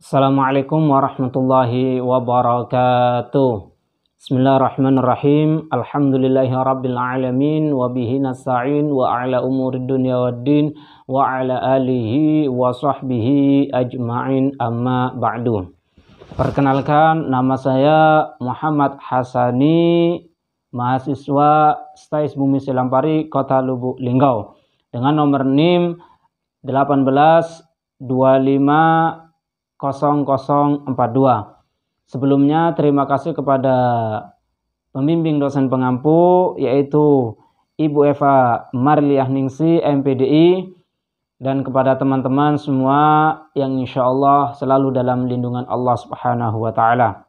Assalamualaikum warahmatullahi wabarakatuh. Bismillahirrahmanirrahim. Alhamdulillahirabbil alamin wa bihi nasta'in wa ala umurid dunya waddin wa ala alihi wa sahbihi ajma'in, amma ba'du. Perkenalkan, nama saya Muhammad Hasani, mahasiswa STAIS Bumi Selampari, Kota Lubuk Linggau, dengan nomor NIM 1825 0042. Sebelumnya terima kasih kepada pembimbing dosen pengampu, yaitu Ibu Eva Marliah Ningsi, MPDI, dan kepada teman-teman semua yang insya Allah selalu dalam lindungan Allah Subhanahu wa Ta'ala.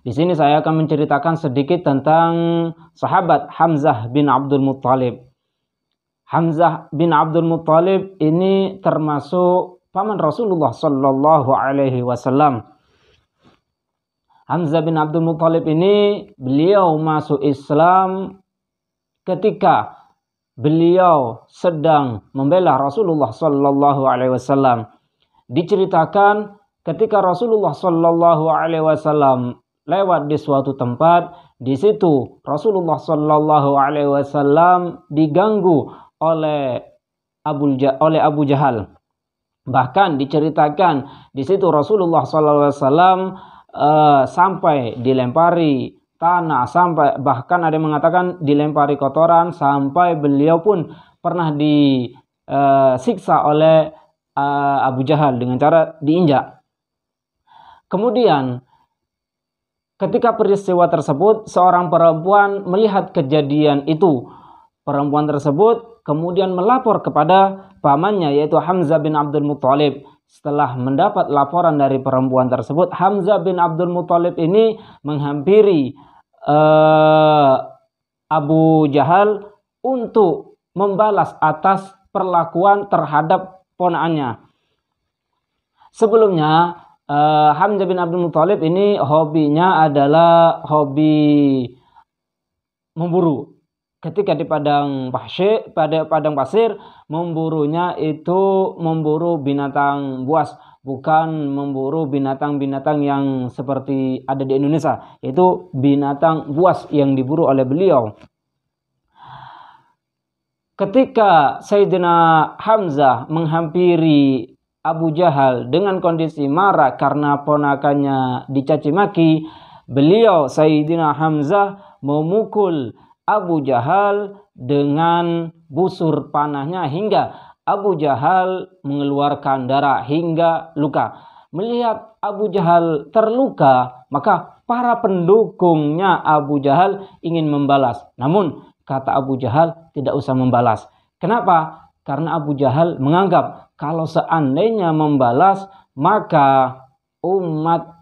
Di sini saya akan menceritakan sedikit tentang sahabat Hamzah bin Abdul Muttalib. Hamzah bin Abdul Muttalib ini termasuk paman Rasulullah Sallallahu Alaihi Wasallam. Hamzah bin Abdul Muttalib ini beliau masuk Islam ketika beliau sedang membela Rasulullah Sallallahu Alaihi Wasallam. Diceritakan ketika Rasulullah Sallallahu Alaihi Wasallam lewat di suatu tempat, di situ Rasulullah Sallallahu Alaihi Wasallam diganggu oleh Abu Jahal. Bahkan diceritakan di situ Rasulullah SAW sampai dilempari tanah, sampai bahkan ada yang mengatakan dilempari kotoran, sampai beliau pun pernah disiksa oleh Abu Jahal dengan cara diinjak. Kemudian ketika peristiwa tersebut, seorang perempuan melihat kejadian itu. Perempuan tersebut kemudian melapor kepada pamannya, yaitu Hamzah bin Abdul Muttalib. Setelah mendapat laporan dari perempuan tersebut, Hamzah bin Abdul Muttalib ini menghampiri Abu Jahal untuk membalas atas perlakuan terhadap ponakannya. Sebelumnya Hamzah bin Abdul Muttalib ini hobinya adalah hobi memburu. Ketika di padang pasir, memburunya itu memburu binatang buas, bukan memburu binatang-binatang yang seperti ada di Indonesia. Itu binatang buas yang diburu oleh beliau. Ketika Sayyidina Hamzah menghampiri Abu Jahal dengan kondisi marah karena ponakannya dicaci maki, beliau Sayyidina Hamzah memukul Abu Jahal dengan busur panahnya hingga Abu Jahal mengeluarkan darah hingga luka. Melihat Abu Jahal terluka, maka para pendukungnya Abu Jahal ingin membalas. Namun kata Abu Jahal tidak usah membalas. Kenapa? Karena Abu Jahal menganggap kalau seandainya membalas, maka umat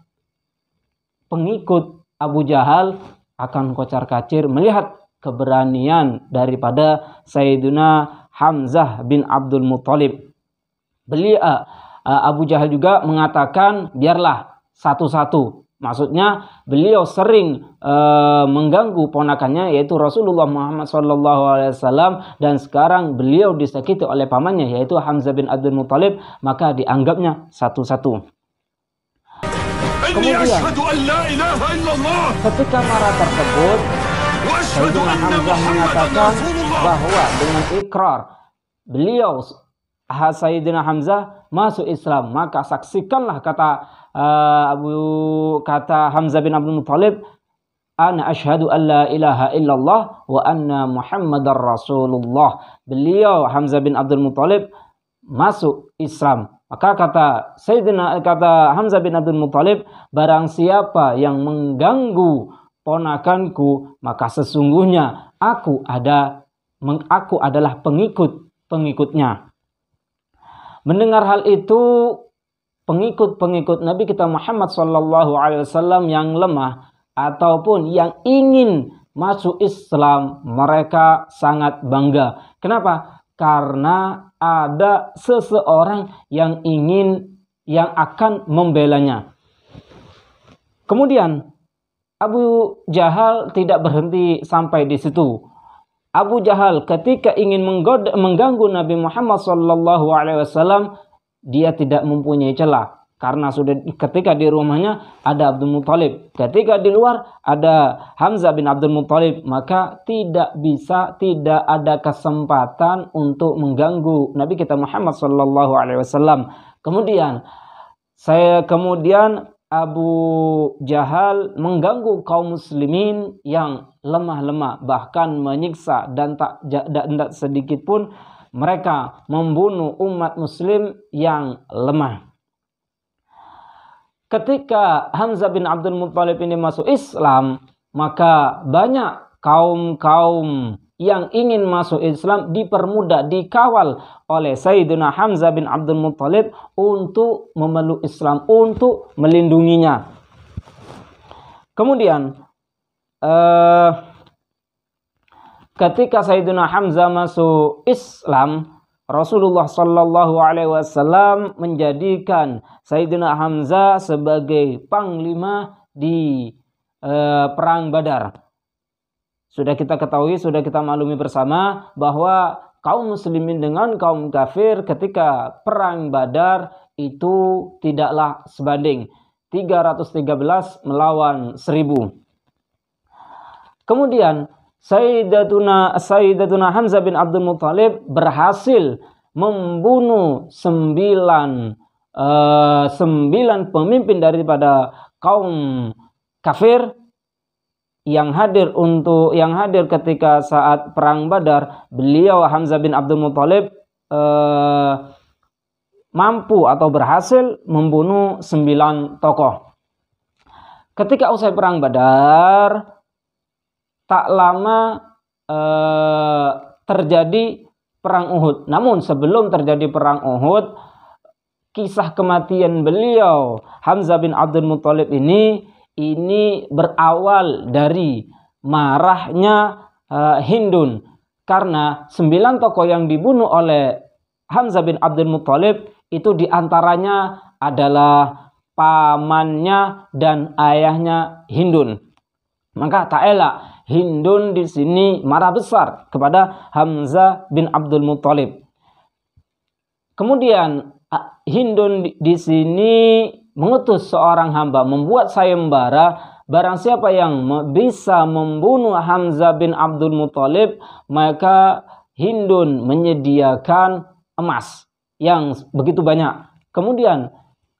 pengikut Abu Jahal akan kocar-kacir melihat keberanian daripada Sayyidina Hamzah bin Abdul Muttalib. Abu Jahal juga mengatakan biarlah satu-satu. Maksudnya beliau sering mengganggu ponakannya, yaitu Rasulullah Muhammad SAW, dan sekarang beliau disakiti oleh pamannya, yaitu Hamzah bin Abdul Muttalib, maka dianggapnya satu-satu. Kemudian ketika marah tersebut, Sayyidina Hamzah mengatakan bahwa dengan ikrar beliau Sayyidina Hamzah masuk Islam, maka saksikanlah kata Hamzah bin Abdul Muttalib, ana asyhadu an la ilaha illallah wa anna Muhammadar Rasulullah. Beliau Hamzah bin Abdul Muttalib masuk Islam. Maka kata Hamzah bin Abdul Muttalib, barang siapa yang mengganggu ponakanku, maka sesungguhnya aku adalah pengikutnya. Mendengar hal itu, pengikut Nabi kita Muhammad SAW yang lemah ataupun yang ingin masuk Islam, mereka sangat bangga. Kenapa? Karena ada seseorang yang akan membelanya. Kemudian Abu Jahal tidak berhenti sampai di situ. Abu Jahal ketika ingin mengganggu Nabi Muhammad SAW, dia tidak mempunyai celah. Karena sudah ketika di rumahnya ada Abdul Muthalib, ketika di luar ada Hamzah bin Abdul Muthalib, maka tidak ada kesempatan untuk mengganggu Nabi kita Muhammad sallallahu alaihi wasallam. Kemudian Abu Jahal mengganggu kaum muslimin yang lemah, bahkan menyiksa dan tak sedikit pun mereka membunuh umat muslim yang lemah. Ketika Hamzah bin Abdul Muthalib ini masuk Islam, maka banyak kaum yang ingin masuk Islam dipermudah, dikawal oleh Sayyidina Hamzah bin Abdul Muthalib untuk memeluk Islam, untuk melindunginya. Kemudian ketika Sayyidina Hamzah masuk Islam, Rasulullah Sallallahu Alaihi Wasallam menjadikan Sayyidina Hamzah sebagai panglima di perang Badar. Sudah kita ketahui, sudah kita maklumi bersama bahwa kaum muslimin dengan kaum kafir ketika perang Badar itu tidaklah sebanding, 313 melawan 1000. Kemudian Sayyidatuna Hamzah bin Abdul Muthalib berhasil membunuh 9 pemimpin daripada kaum kafir yang hadir ketika saat perang Badar. Beliau Hamzah bin Abdul Muthalib mampu atau berhasil membunuh 9 tokoh. Ketika usai perang Badar, tak lama terjadi perang Uhud. Namun sebelum terjadi perang Uhud, kisah kematian beliau Hamzah bin Abdul Muthalib ini berawal dari marahnya Hindun. Karena 9 tokoh yang dibunuh oleh Hamzah bin Abdul Muthalib itu diantaranya adalah pamannya dan ayahnya Hindun. Maka tak elak Hindun di sini marah besar kepada Hamzah bin Abdul Muthalib. Kemudian Hindun di sini mengutus seorang hamba, membuat sayembara, barang siapa yang bisa membunuh Hamzah bin Abdul Muthalib, maka Hindun menyediakan emas yang begitu banyak. Kemudian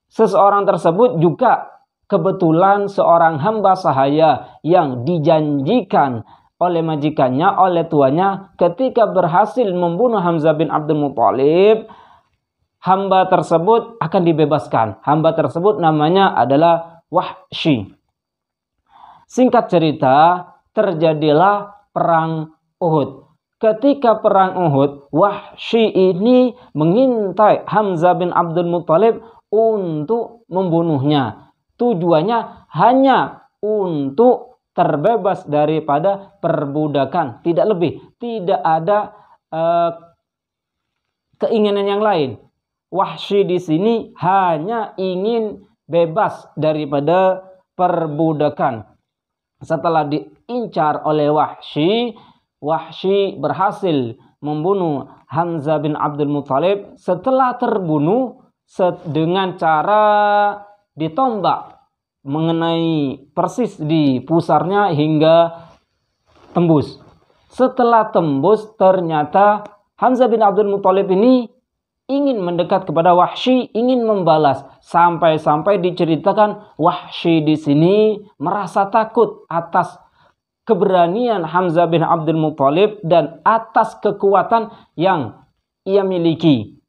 seseorang tersebut juga kebetulan seorang hamba sahaya yang dijanjikan oleh majikannya, oleh tuannya, ketika berhasil membunuh Hamzah bin Abdul Muthalib, hamba tersebut akan dibebaskan. Hamba tersebut namanya adalah Wahsy. Singkat cerita, terjadilah perang Uhud. Ketika perang Uhud, Wahsy ini mengintai Hamzah bin Abdul Muthalib untuk membunuhnya. Tujuannya hanya untuk terbebas daripada perbudakan, tidak lebih, tidak ada keinginan yang lain. Wahsy di sini hanya ingin bebas daripada perbudakan. Setelah diincar oleh Wahsy berhasil membunuh Hamzah bin Abdul Muthalib. Setelah terbunuh dengan cara ditombak mengenai persis di pusarnya hingga tembus. Setelah tembus, ternyata Hamzah bin Abdul Muthalib ini ingin mendekat kepada Wahsy, ingin membalas, sampai-sampai diceritakan Wahsy di sini merasa takut atas keberanian Hamzah bin Abdul Muthalib dan atas kekuatan yang ia miliki.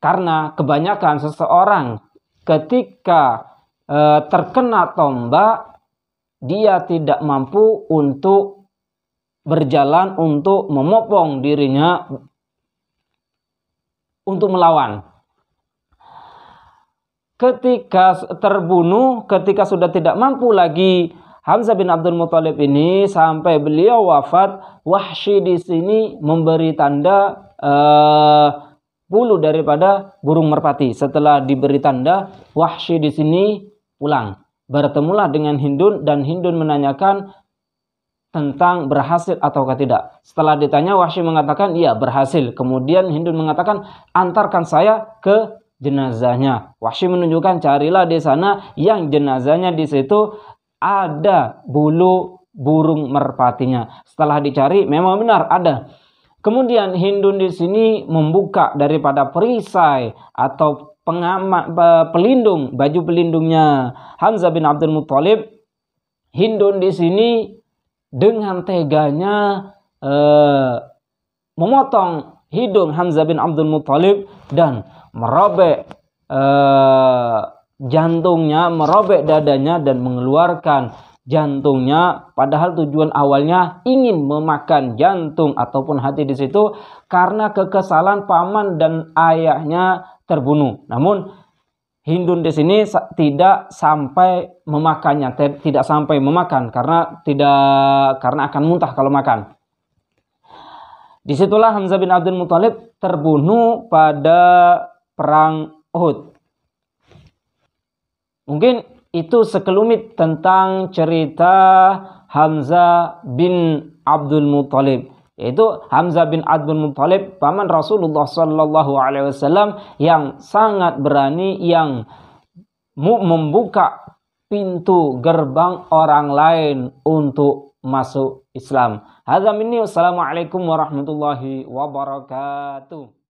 Karena kebanyakan seseorang ketika terkena tombak, dia tidak mampu untuk berjalan, untuk memopong dirinya, untuk melawan. Ketika terbunuh, ketika sudah tidak mampu lagi Hamzah bin Abdul Muthalib ini sampai beliau wafat, Wahsy di sini memberi tanda bulu daripada burung merpati. Setelah diberi tanda, Wahsy di sini pulang. Bertemulah dengan Hindun dan Hindun menanyakan tentang berhasil ataukah tidak. Setelah ditanya, Wahsy mengatakan iya berhasil. Kemudian Hindun mengatakan, antarkan saya ke jenazahnya. Wahsy menunjukkan carilah di sana yang jenazahnya di situ ada bulu burung merpatinya. Setelah dicari memang benar ada. Kemudian Hindun di sini membuka daripada perisai atau pelindung, baju pelindungnya Hamzah bin Abdul Muthalib. Hindun di sini dengan teganya memotong hidung Hamzah bin Abdul Muthalib dan merobek jantungnya, merobek dadanya dan mengeluarkan jantungnya, padahal tujuan awalnya ingin memakan jantung ataupun hati di situ karena kekesalan paman dan ayahnya terbunuh. Namun Hindun di sini tidak sampai memakannya, tidak sampai memakan karena akan muntah kalau makan. Disitulah Hamzah bin Abdul Muthalib terbunuh pada perang Uhud. Mungkin itu sekelumit tentang cerita Hamzah bin Abdul Muthalib, yaitu Hamzah bin Abdul Muthalib paman Rasulullah Sallallahu Alaihi Wasallam yang sangat berani, yang membuka pintu gerbang orang lain untuk masuk Islam. Hadza minni, wassalamualaikum warahmatullahi wabarakatuh.